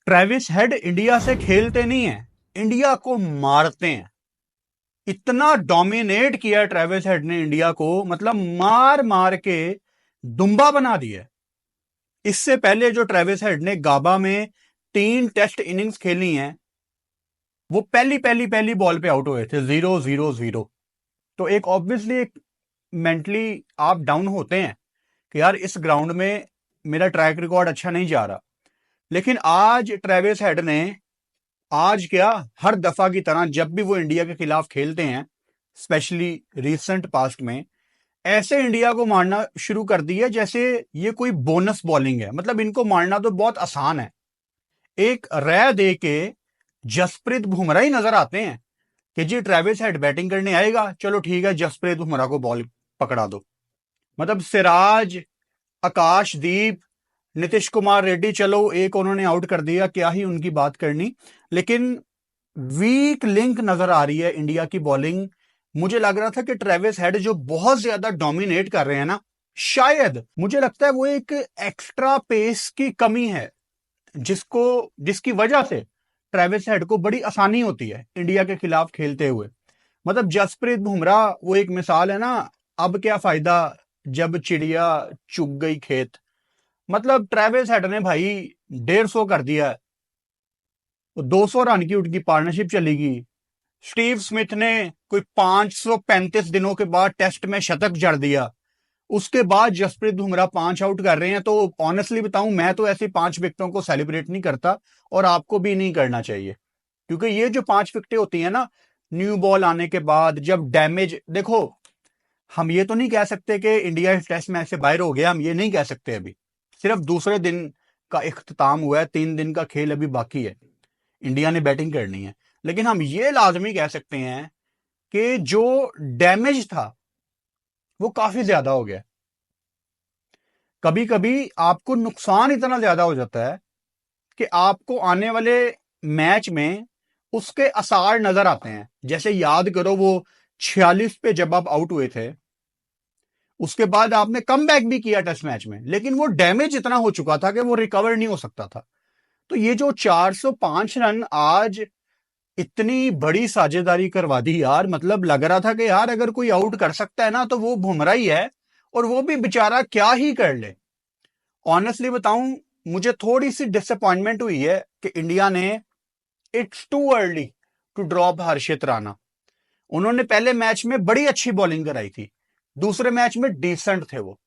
Travis head India से खेलते नहीं है, इंडिया को मारते हैं। इतना डोमिनेट किया ट्रेविस हेड ने इंडिया को, मतलब मार मार के दुम्बा बना दिया। इससे पहले जो ट्रेविस हेड ने गाबा में 3 टेस्ट इनिंग्स खेली हैं, वो पहली बॉल पे आउट हुए थे 0-0-0। तो एक ऑब्वियसली एक मेंटली आप डाउन होते हैं कि यार इस ग्राउंड में मेरा ट्रैक रिकॉर्ड अच्छा नहीं जा रहा। लेकिन आज ट्रेविस हेड ने, आज क्या, हर दफा की तरह जब भी वो इंडिया के खिलाफ खेलते हैं, स्पेशली रिसेंट पास्ट में, ऐसे इंडिया को मारना शुरू कर दिया जैसे ये कोई बोनस बॉलिंग है। मतलब इनको मारना तो बहुत आसान है। एक रह दे के जसप्रीत बुमराह ही नजर आते हैं कि जी ट्रेविस हेड बैटिंग करने आएगा, चलो ठीक है जसप्रीत बुमराह को बॉल पकड़ा दो। मतलब सिराज, आकाशदीप, नीतीश कुमार रेड्डी, चलो एक उन्होंने आउट कर दिया, क्या ही उनकी बात करनी। लेकिन वीक लिंक नजर आ रही है इंडिया की बॉलिंग। मुझे लग रहा था कि ट्रेविस हेड जो बहुत ज्यादा डोमिनेट कर रहे हैं ना, शायद मुझे लगता है वो एक एक्स्ट्रा पेस की कमी है जिसकी वजह से ट्रेविस हेड को बड़ी आसानी होती है इंडिया के खिलाफ खेलते हुए। मतलब जसप्रीत बुमराह वो एक मिसाल है ना, अब क्या फायदा जब चिड़िया चुग गई खेत। मतलब ट्रेविस हेड ने भाई 150 कर दिया, 200 रन की उनकी पार्टनरशिप चलेगी। स्टीव स्मिथ ने कोई 535 दिनों के बाद टेस्ट में शतक जड़ दिया। उसके बाद जसप्रीत बुमराह 5 आउट कर रहे हैं। तो ऑनेस्टली बताऊं, मैं तो ऐसी 5 विकेटों को सेलिब्रेट नहीं करता और आपको भी नहीं करना चाहिए, क्योंकि ये जो 5 विकेटें होती हैं ना, न्यू बॉल आने के बाद जब डैमेज, देखो हम ये तो नहीं कह सकते कि इंडिया इस टेस्ट मैच से बाहर हो गया, हम ये नहीं कह सकते। अभी सिर्फ दूसरे दिन का इख्तिताम हुआ है, 3 दिन का खेल अभी बाकी है, इंडिया ने बैटिंग करनी है। लेकिन हम ये लाजमी कह सकते हैं कि जो डैमेज था वो काफी ज्यादा हो गया। कभी कभी आपको नुकसान इतना ज्यादा हो जाता है कि आपको आने वाले मैच में उसके आसार नजर आते हैं। जैसे याद करो वो 46 पे जब आप आउट हुए थे, उसके बाद आपने कम बैक भी किया टेस्ट मैच में, लेकिन वो डैमेज इतना हो चुका था कि वो रिकवर नहीं हो सकता था। तो ये जो 405 रन आज इतनी बड़ी साझेदारी करवा दी यार, मतलब लग रहा था कि यार अगर कोई आउट कर सकता है ना तो वो बुमराह ही है, और वो भी बेचारा क्या ही कर ले। ऑनेस्टली बताऊं, मुझे थोड़ी सी डिसअपॉइंटमेंट हुई है कि इंडिया ने, it's too early to drop Harshit Rana. उन्होंने पहले मैच में बड़ी अच्छी बॉलिंग कराई थी, दूसरे मैच में डिसेंट थे वो।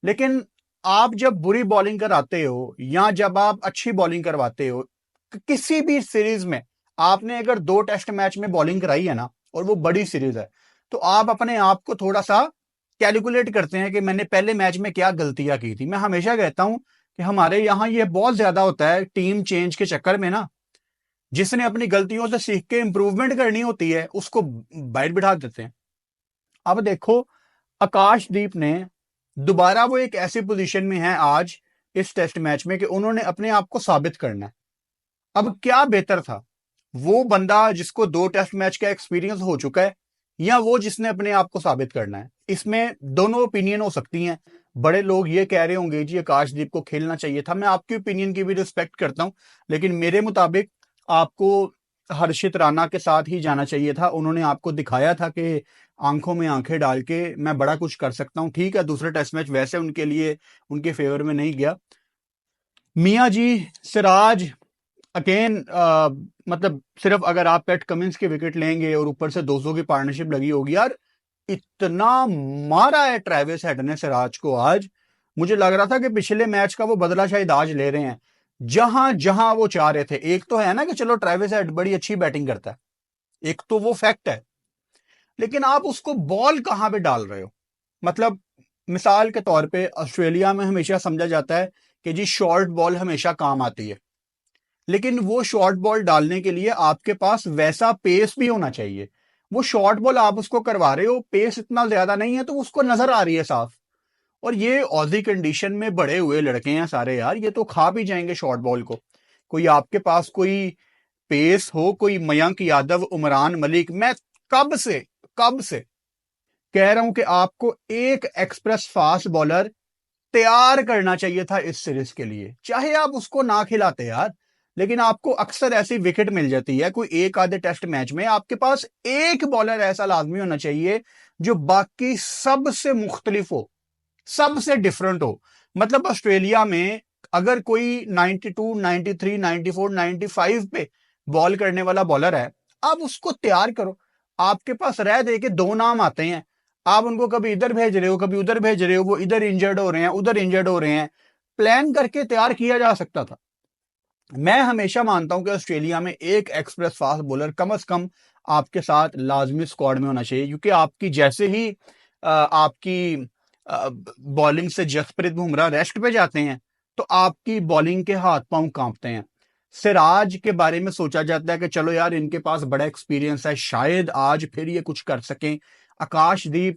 लेकिन आप जब बुरी बॉलिंग कराते हो या जब आप अच्छी बॉलिंग करवाते हो, किसी भी सीरीज में आपने अगर 2 टेस्ट मैच में बॉलिंग कराई है ना, और वो बड़ी सीरीज है, तो आप अपने आप को थोड़ा सा कैलकुलेट करते हैं कि मैंने पहले मैच में क्या गलतियां की थी। मैं हमेशा कहता हूं कि हमारे यहां ये बहुत ज्यादा होता है टीम चेंज के चक्कर में ना, जिसने अपनी गलतियों से सीख के इंप्रूवमेंट करनी होती है उसको बाहर बिठा देते हैं। अब देखो, आकाशदीप ने दोबारा, वो एक ऐसी पोजीशन में है आज इस टेस्ट मैच में कि उन्होंने अपने आप को साबित करना है। अब क्या बेहतर था, वो बंदा जिसको 2 टेस्ट मैच का एक्सपीरियंस हो चुका है, या वो जिसने अपने आप को साबित करना है? इसमें दोनों ओपिनियन हो सकती हैं। बड़े लोग ये कह रहे होंगे जी आकाशदीप को खेलना चाहिए था। मैं आपकी ओपिनियन की भी रिस्पेक्ट करता हूं, लेकिन मेरे मुताबिक आपको हर्षित राणा के साथ ही जाना चाहिए था। उन्होंने आपको दिखाया था कि आंखों में आंखें डाल के मैं बड़ा कुछ कर सकता हूं। ठीक है, दूसरे टेस्ट मैच वैसे उनके लिए उनके फेवर में नहीं गया। मियां जी, सिराज, अगेन, मतलब सिर्फ अगर आप पैट कमिंस के विकेट लेंगे और ऊपर से 200 की पार्टनरशिप लगी होगी यार, इतना मारा है ट्रेविस हेड ने सिराज को आज। मुझे लग रहा था कि पिछले मैच का वो बदला शायद आज ले रहे हैं। जहां जहां वो चाह रहे थे, एक तो है ना कि चलो ट्रेविस हेड बड़ी अच्छी बैटिंग करता है, एक तो वो फैक्ट है, लेकिन आप उसको बॉल कहां पे डाल रहे हो? मतलब मिसाल के तौर पे ऑस्ट्रेलिया में हमेशा समझा जाता है कि जी शॉर्ट बॉल हमेशा काम आती है, लेकिन वो शॉर्ट बॉल डालने के लिए आपके पास वैसा पेस भी होना चाहिए। वो शॉर्ट बॉल आप उसको करवा रहे हो, पेस इतना ज्यादा नहीं है, तो उसको नजर आ रही है साफ। और ये ऑजी कंडीशन में बड़े हुए लड़के हैं सारे यार, ये तो खा भी जाएंगे शॉर्ट बॉल को। कोई आपके पास कोई पेस हो, कोई मयंक यादव, उमरान मलिक, मैं कब से कह रहा हूं कि आपको एक एक्सप्रेस फास्ट बॉलर तैयार करना चाहिए था इस सीरीज के लिए, चाहे आप उसको ना खिलाते यार। लेकिन आपको अक्सर ऐसी विकेट मिल जाती है कोई एक आधे टेस्ट मैच में। आपके पास एक बॉलर ऐसा लाजमी होना चाहिए जो बाकी सबसे मुख्तलिफ हो, सबसे डिफरेंट हो। मतलब ऑस्ट्रेलिया में अगर कोई 92, 93, 94, 95 पे बॉल करने वाला बॉलर है, आप उसको तैयार करो। आपके पास रह दे के दो नाम आते हैं, आप उनको कभी इधर भेज रहे हो, कभी उधर भेज रहे हो, वो इधर इंजर्ड हो रहे हैं, उधर इंजर्ड हो रहे हैं। प्लान करके तैयार किया जा सकता था। मैं हमेशा मानता हूं कि ऑस्ट्रेलिया में एक एक्सप्रेस फास्ट बॉलर कम से कम आपके साथ लाजमी स्क्वाड में होना चाहिए, क्योंकि आपकी जैसे ही आपकी बॉलिंग से जसप्रीत बुमराह रेस्ट पे जाते हैं तो आपकी बॉलिंग के हाथ पांव कांपते हैं। सिराज के बारे में सोचा जाता है कि चलो यार इनके पास बड़ा एक्सपीरियंस है, शायद आज फिर ये कुछ कर सकें। आकाशदीप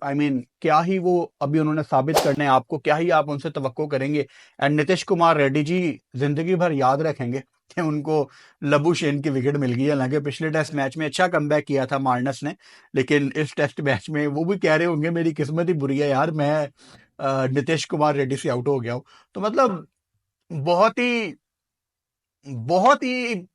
क्या ही वो अभी उन्होंने साबित करने हैं आपको, क्या ही आप उनसे तवक्को करेंगे। एंड नीतीश कुमार रेड्डी जी जिंदगी भर याद रखेंगे कि उनको लबू शेन की विकेट मिल गई। हालांकि पिछले टेस्ट मैच में अच्छा कमबैक किया था मार्नस ने, लेकिन इस टेस्ट मैच में वो भी कह रहे होंगे मेरी किस्मत ही बुरी है यार, मैं नीतीश कुमार रेड्डी से आउट हो गया हूं। तो मतलब बहुत ही बहुत ही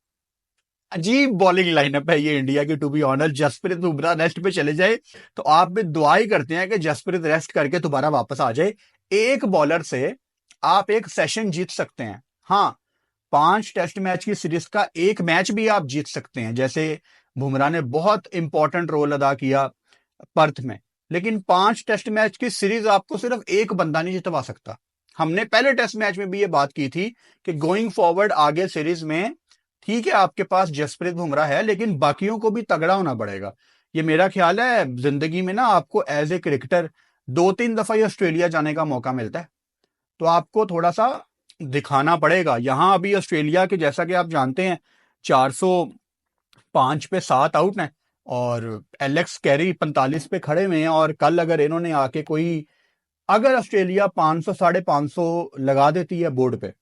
अजीब बॉलिंग लाइनअप है ये इंडिया की, to be honest. Jasprit Bumrah rest पे चले जाए तो आप भी दुआ ही करते हैं कि जसप्रीत रेस्ट करके दोबारा वापस आ जाए। एक बॉलर से आप एक सेशन जीत सकते हैं। हाँ, 5 टेस्ट मैच की सीरीज का एक मैच भी आप जीत सकते हैं, जैसे बुमराह ने बहुत इंपॉर्टेंट रोल अदा किया पर्थ में। लेकिन 5 टेस्ट मैच की सीरीज आपको सिर्फ एक बंदा नहीं जितवा सकता। हमने पहले टेस्ट मैच में भी ये बात की थी कि गोइंग फॉरवर्ड आगे सीरीज में ठीक है आपके पास जसप्रीत बुमराह है, लेकिन बाकियों को भी तगड़ा होना पड़ेगा। ये मेरा ख्याल है जिंदगी में ना आपको एज ए क्रिकेटर 2-3 दफा ही ऑस्ट्रेलिया जाने का मौका मिलता है, तो आपको थोड़ा सा दिखाना पड़ेगा। यहां अभी ऑस्ट्रेलिया के जैसा कि आप जानते हैं 405 पे 7 आउट हैं और एलेक्स कैरी 45 पे खड़े हुए हैं। और कल अगर इन्होंने आके कोई, अगर ऑस्ट्रेलिया 500 550 लगा देती है बोर्ड पे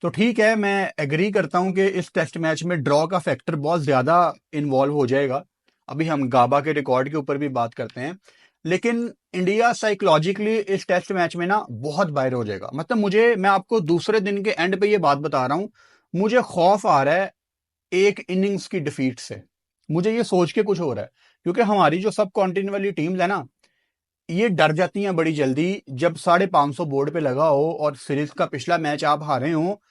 तो ठीक है, मैं एग्री करता हूं कि इस टेस्ट मैच में ड्रॉ का फैक्टर बहुत ज्यादा इन्वॉल्व हो जाएगा। अभी हम गाबा के रिकॉर्ड के ऊपर भी बात करते हैं, लेकिन इंडिया साइकोलॉजिकली इस टेस्ट मैच में ना बहुत बाहर हो जाएगा। मतलब मैं आपको दूसरे दिन के एंड पे ये बात बता रहा हूं, मुझे खौफ आ रहा है एक इनिंग्स की डिफीट से। मुझे ये सोच के कुछ हो रहा है, क्योंकि हमारी जो सब कॉन्टिनेंट वाली टीम्स है ना, ये डर जाती हैं बड़ी जल्दी जब 550 बोर्ड पे लगा हो और सीरीज का पिछला मैच आप हारे हो,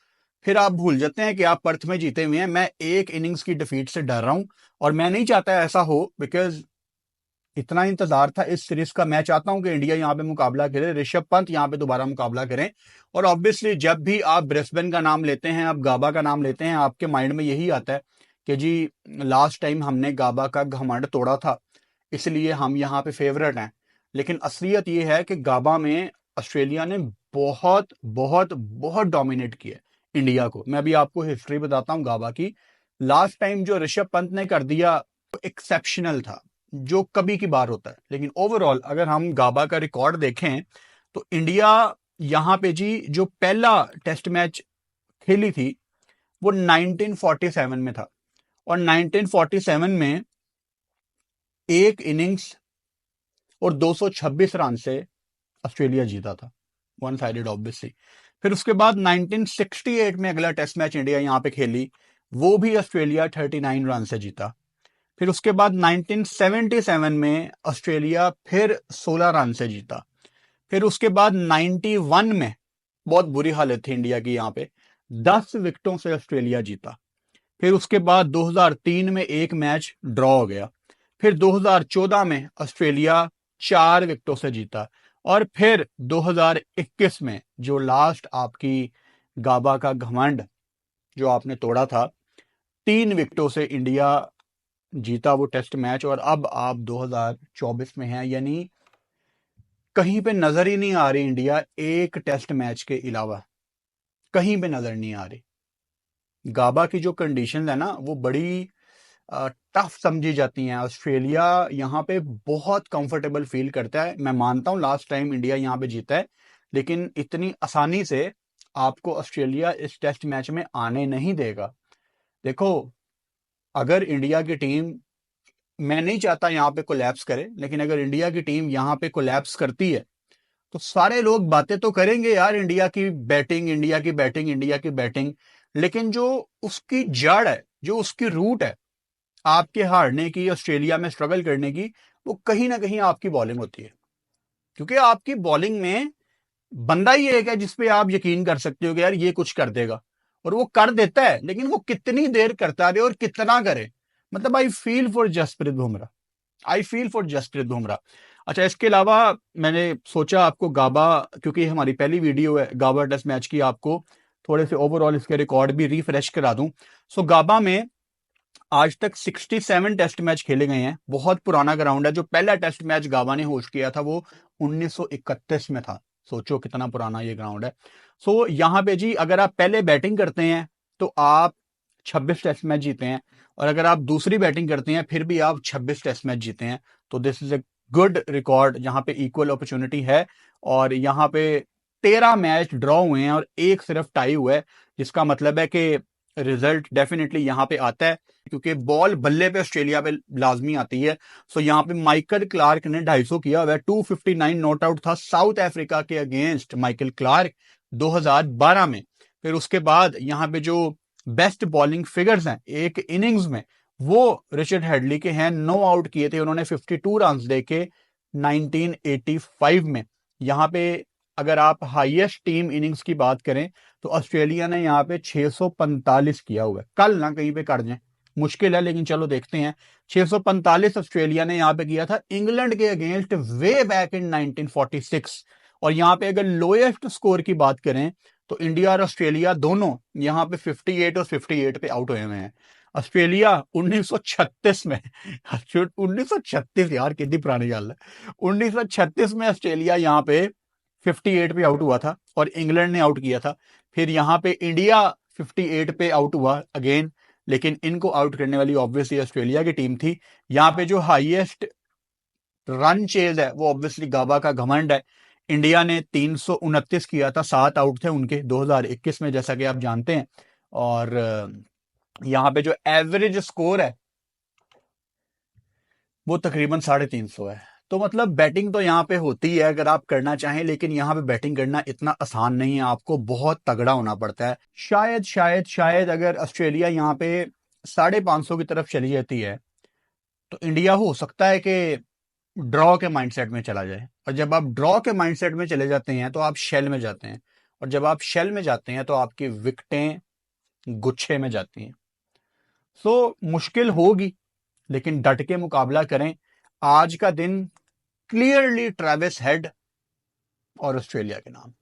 फिर आप भूल जाते हैं कि आप पर्थ में जीते हुए हैं। मैं एक इनिंग्स की डिफीट से डर रहा हूं और मैं नहीं चाहता ऐसा हो, बिकॉज इतना इंतजार था इस सीरीज का। मैं चाहता हूं कि इंडिया यहां पे मुकाबला करे, ऋषभ पंत यहां पे दोबारा मुकाबला करें। और ऑब्वियसली जब भी आप ब्रिस्बेन का नाम लेते हैं, आप गाबा का नाम लेते हैं, आपके माइंड में यही आता है कि जी लास्ट टाइम हमने गाबा का घमंड तोड़ा था, इसलिए हम यहाँ पे फेवरेट हैं। लेकिन असलियत ये है कि गाबा में ऑस्ट्रेलिया ने बहुत बहुत बहुत डोमिनेट किया इंडिया को। मैं अभी आपको हिस्ट्री बताता हूं गाबा की। लास्ट टाइम जो ऋषभ पंत ने कर दिया एक्सेप्शनल था, जो कभी की बार होता है। लेकिन ओवरऑल अगर हम गाबा का रिकॉर्ड देखें तो इंडिया यहां पे जी जो पहला टेस्ट मैच खेली थी वो 1947 में था, और 1947 में एक इनिंग्स और 226 रन से ऑस्ट्रेलिया जीता था, वन साइडेड ऑब्वियसली। फिर उसके बाद 1968 में अगला टेस्ट मैच इंडिया यहां पे खेली, वो भी ऑस्ट्रेलिया 39 रन से जीता। फिर उसके बाद 1977 में ऑस्ट्रेलिया फिर 16 रन से जीता। फिर उसके बाद 91 में बहुत बुरी हालत थी इंडिया की, यहां पे 10 विकेटों से ऑस्ट्रेलिया जीता। फिर उसके बाद 2003 में एक मैच ड्रॉ हो गया। फिर 2014 में ऑस्ट्रेलिया 4 विकेटों से जीता। और फिर 2021 में जो लास्ट आपकी गाबा का घमंड जो आपने तोड़ा था, 3 विकेटों से इंडिया जीता वो टेस्ट मैच। और अब आप 2024 में हैं, यानी कहीं पे नजर ही नहीं आ रही इंडिया एक टेस्ट मैच के अलावा, कहीं पे नजर नहीं आ रही। गाबा की जो कंडीशन है ना वो बड़ी टफ समझी जाती हैं। ऑस्ट्रेलिया यहाँ पे बहुत कंफर्टेबल फील करता है। मैं मानता हूँ लास्ट टाइम इंडिया यहाँ पे जीता है, लेकिन इतनी आसानी से आपको ऑस्ट्रेलिया इस टेस्ट मैच में आने नहीं देगा। देखो, अगर इंडिया की टीम, मैं नहीं चाहता यहाँ पे कोलैप्स करे, लेकिन अगर इंडिया की टीम यहाँ पे कोलैप्स करती है तो सारे लोग बातें तो करेंगे यार, इंडिया की बैटिंग, इंडिया की बैटिंग, इंडिया की बैटिंग। लेकिन जो उसकी जड़ है, जो उसकी रूट है आपके हारने की, ऑस्ट्रेलिया में स्ट्रगल करने की, वो कहीं ना कहीं आपकी बॉलिंग होती है। क्योंकि आपकी बॉलिंग में बंदा ही एक है जिसपे आप यकीन कर सकते हो कि यार ये कुछ कर देगा, और वो कर देता है, लेकिन वो कितनी देर करता रहे और कितना करे। मतलब I feel for Jasprit Bumrah, I feel for Jasprit Bumrah. अच्छा, इसके अलावा मैंने सोचा आपको गाबा, क्योंकि हमारी पहली वीडियो है गाबा टेस्ट मैच की, आपको थोड़े से ओवरऑल इसके रिकॉर्ड भी रिफ्रेश करा दूं। सो गाबा में आज तक 67 टेस्ट मैच खेले गए हैं। बहुत पुराना ग्राउंड है। जो पहला टेस्ट मैच गाबा ने होस्ट किया था वो 1931 में था। सोचो कितना पुराना ये ग्राउंड है। सो यहाँ पे जी अगर आप पहले बैटिंग करते हैं तो आप 26 टेस्ट मैच जीते हैं, और अगर आप दूसरी बैटिंग करते हैं फिर भी आप 26 टेस्ट मैच जीते हैं। तो this is a good record, यहाँ पे इक्वल अपॉर्चुनिटी है। और यहाँ पे 13 मैच ड्रॉ हुए हैं और एक सिर्फ टाई हुआ है, जिसका मतलब है कि रिजल्ट डेफिनेटली यहाँ पे आता है, क्योंकि बॉल बल्ले पे ऑस्ट्रेलिया पे लाजमी आती है। सो यहाँ पे माइकल क्लार्क ने 250 किया हुआ है। 259 नॉट आउट था साउथ अफ्रीका के अगेंस्ट माइकल क्लार्क 2012 में। फिर उसके बाद यहाँ पे जो बेस्ट बॉलिंग फिगर्स हैं एक इनिंग्स में, वो रिचर्ड हेडली के हैं। 9 आउट किए थे उन्होंने 52 रन देके 1985 में। यहाँ पे अगर आप हाईएस्ट टीम इनिंग्स की बात करें तो ऑस्ट्रेलिया ने यहाँ पे 645 किया हुआ है। कल ना कहीं पे कर जाए, मुश्किल है, लेकिन चलो देखते हैं। 645 ऑस्ट्रेलिया ने यहाँ पे किया था इंग्लैंड के अगेंस्ट वे बैक इन 1946। और यहाँ पे अगर लोएस्ट स्कोर की बात करें तो इंडिया और ऑस्ट्रेलिया दोनों यहाँ पे 58 और 58 पे आउट हुए हैं। ऑस्ट्रेलिया 1936 में 1936 यार कितनी पुरानी गल है। 1936 में ऑस्ट्रेलिया यहाँ पे 58 पे आउट हुआ था और इंग्लैंड ने आउट किया था। फिर यहाँ पे इंडिया 58 पे आउट हुआ अगेन, लेकिन इनको आउट करने वाली ऑब्वियसली ऑस्ट्रेलिया की टीम थी। यहाँ पे जो हाईएस्ट रन चेज है वो ऑब्वियसली गाबा का घमंड है। इंडिया ने 329 किया था, 7 आउट थे उनके 2021 में, जैसा कि आप जानते हैं। और यहाँ पे जो एवरेज स्कोर है वो तकरीबन 350 है। तो मतलब बैटिंग तो यहाँ पे होती है अगर आप करना चाहें, लेकिन यहाँ पे बैटिंग करना इतना आसान नहीं है, आपको बहुत तगड़ा होना पड़ता है। शायद शायद शायद अगर ऑस्ट्रेलिया यहाँ पे 550 की तरफ चली जाती है तो इंडिया हो सकता है कि ड्रॉ के माइंडसेट में चला जाए। और जब आप ड्रॉ के माइंडसेट में चले जाते हैं तो आप शेल में जाते हैं, और जब आप शेल में जाते हैं तो आपकी विकेटें गुच्छे में जाती हैं। सो मुश्किल होगी, लेकिन डट के मुकाबला करें। आज का दिन क्लियरली ट्रेविस हेड और ऑस्ट्रेलिया के नाम।